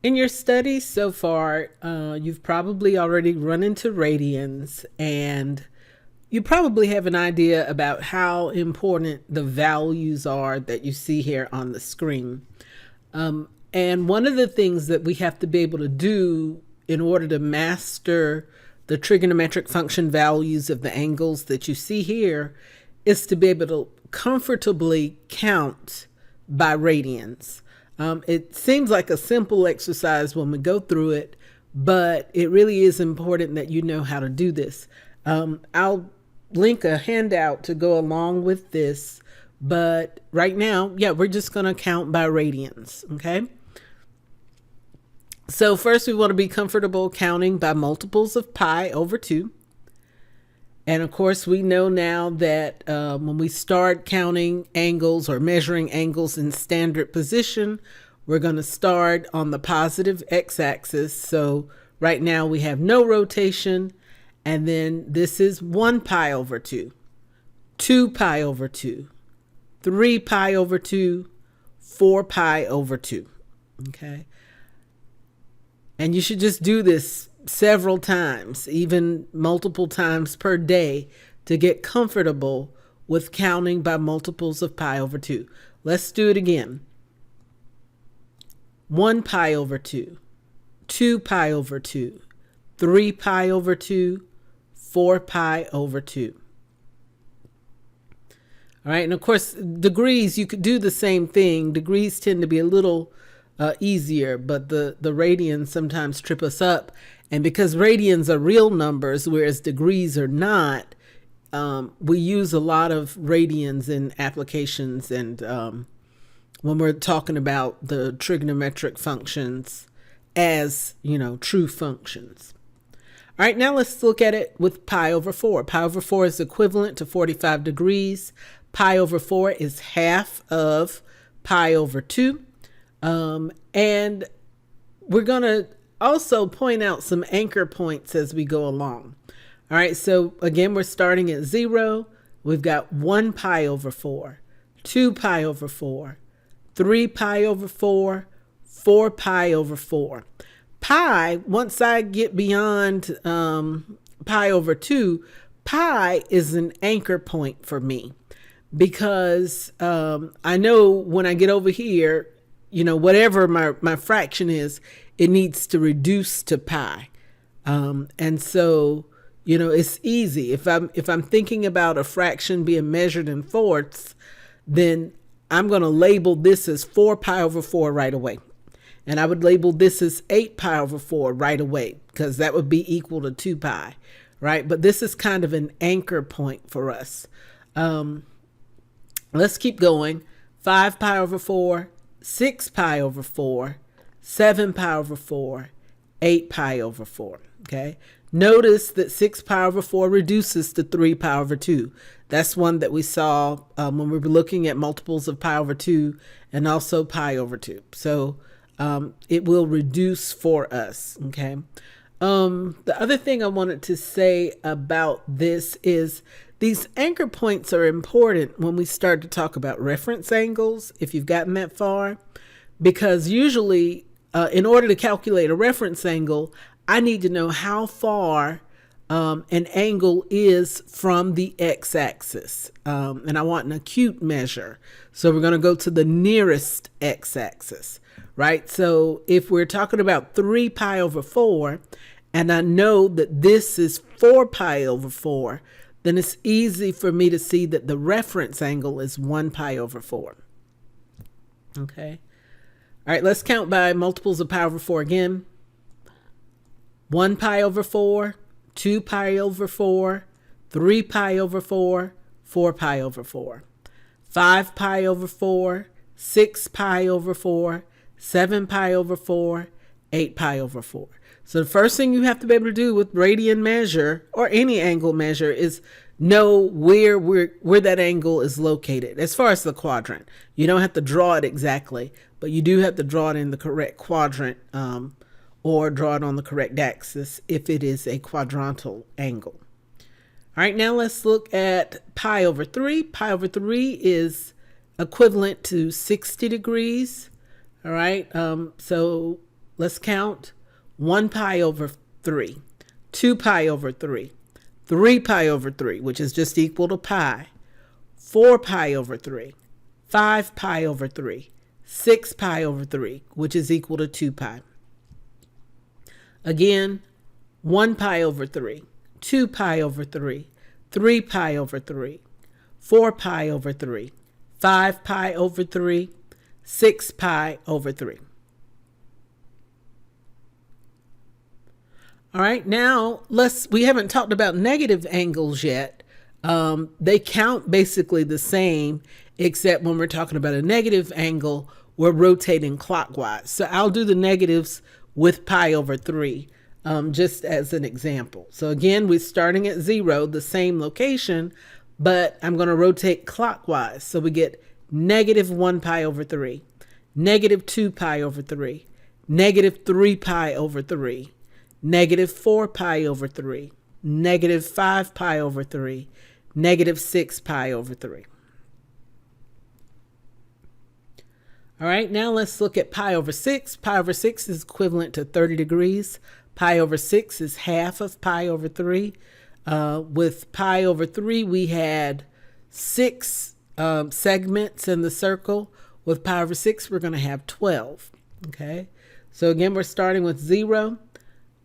In your studies so far, you've probably already run into radians, and you probably have an idea about how important the values are that you see here on the screen. And one of the things that we have to be able to do in order to master the trigonometric function values of the angles that you see here is to be able to comfortably count by radians. It seems like a simple exercise when we go through it, but it really is important that you know how to do this. I'll link a handout to go along with this, but right now, yeah, we're just going to count by radians, okay? So first we want to be comfortable counting by multiples of pi over 2. And of course, we know now that when we start counting angles or measuring angles in standard position, we're going to start on the positive x-axis. So right now we have no rotation. And then this is 1 pi over 2, 2 pi over 2, 3 pi over 2, 4 pi over 2. Okay. And you should just do this several times, even multiple times per day, to get comfortable with counting by multiples of pi over 2. Let's do it again. 1 pi over 2, 2 pi over 2, 3 pi over 2, 4 pi over 2. All right, and of course, degrees, you could do the same thing. Degrees tend to be a little easier, but the radians sometimes trip us up. And because radians are real numbers, whereas degrees are not, we use a lot of radians in applications and when we're talking about the trigonometric functions as, true functions. All right, now let's look at it with pi over 4. Pi over 4 is equivalent to 45 degrees. Pi over 4 is half of pi over 2. And we're going to also point out some anchor points as we go along. All right, so again, we're starting at 0. We've got 1 pi over 4, 2 pi over 4, 3 pi over 4, 4 pi over 4. Pi, once I get beyond pi over 2, pi is an anchor point for me because I know when I get over here, whatever my fraction is, it needs to reduce to pi. And so, it's easy. If I'm thinking about a fraction being measured in fourths, then I'm going to label this as 4 pi over 4 right away. And I would label this as 8 pi over 4 right away because that would be equal to 2 pi, right? But this is kind of an anchor point for us. Let's keep going. 5 pi over 4, 6 pi over 4, 7 pi over 4, 8 pi over 4, okay? Notice that 6 pi over 4 reduces to 3 pi over 2. That's one that we saw when we were looking at multiples of pi over 2 and also pi over 2. So it will reduce for us, okay? The other thing I wanted to say about this is these anchor points are important when we start to talk about reference angles, if you've gotten that far, because usually in order to calculate a reference angle, I need to know how far an angle is from the x-axis. And I want an acute measure. So we're going to go to the nearest x-axis, right? So if we're talking about 3 pi over 4, and I know that this is 4 pi over 4, then it's easy for me to see that the reference angle is 1 pi over 4. Okay. All right, let's count by multiples of pi over 4 again. 1 pi over 4, 2 pi over 4, 3 pi over 4, 4 pi over 4, 5 pi over 4, 6 pi over 4, 7 pi over 4, 8 pi over 4. So the first thing you have to be able to do with radian measure or any angle measure is know where that angle is located as far as the quadrant. You don't have to draw it exactly, but you do have to draw it in the correct quadrant or draw it on the correct axis if it is a quadrantal angle. All right, now let's look at pi over 3. Pi over 3 is equivalent to 60 degrees. All right, so let's count. 1 pi over 3, 2 pi over 3, 3 pi over 3, which is just equal to pi, 4 pi over 3, 5 pi over 3, 6 pi over 3, which is equal to 2 pi. Again, 1 pi over 3, 2 pi over 3, 3 pi over 3, 4 pi over 3, 5 pi over 3, 6 pi over 3. All right, now we haven't talked about negative angles yet. They count basically the same, except when we're talking about a negative angle, we're rotating clockwise. So I'll do the negatives with pi over 3, just as an example. So again, we're starting at 0, the same location, but I'm going to rotate clockwise. So we get negative 1 pi over 3, negative 2 pi over 3, negative 3 pi over 3, negative 4 pi over 3, negative 5 pi over 3, negative 6 pi over 3. All right, now let's look at pi over 6. Pi over 6 is equivalent to 30 degrees. Pi over 6 is half of pi over 3. With pi over 3, we had 6 segments in the circle. With pi over 6, we're going to have 12. Okay, so again, we're starting with 0.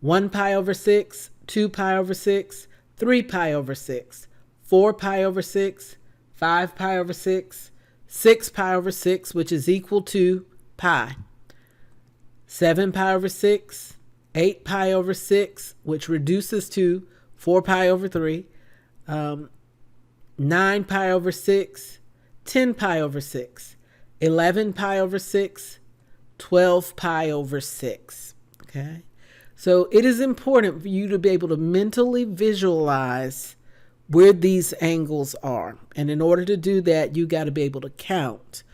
1 pi over 6, 2 pi over 6, 3 pi over 6, 4 pi over 6, 5 pi over 6, 6 pi over 6, which is equal to pi, 7 pi over 6, 8 pi over 6, which reduces to 4 pi over 3, 9 pi over 6, 10 pi over 6, 11 pi over 6, 12 pi over 6. Okay. So it is important for you to be able to mentally visualize where these angles are. And in order to do that, you got to be able to count.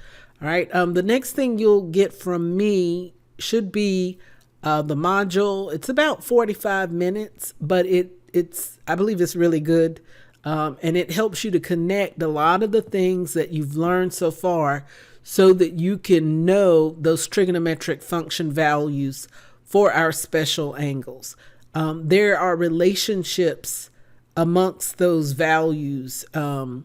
All right. The next thing you'll get from me should be the module. It's about 45 minutes, but I believe it's really good. And it helps you to connect a lot of the things that you've learned so far so that you can know those trigonometric function values for our special angles. There are relationships amongst those values so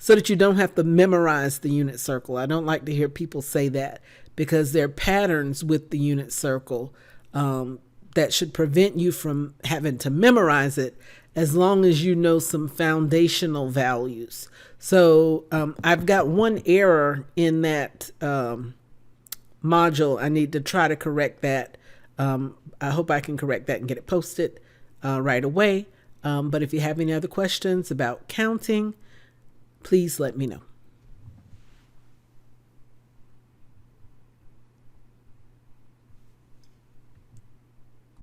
that you don't have to memorize the unit circle. I don't like to hear people say that because there are patterns with the unit circle that should prevent you from having to memorize it as long as you know some foundational values. So I've got one error in that module. I need to try to correct that. I hope I can correct that and get it posted right away. But if you have any other questions about counting, please let me know.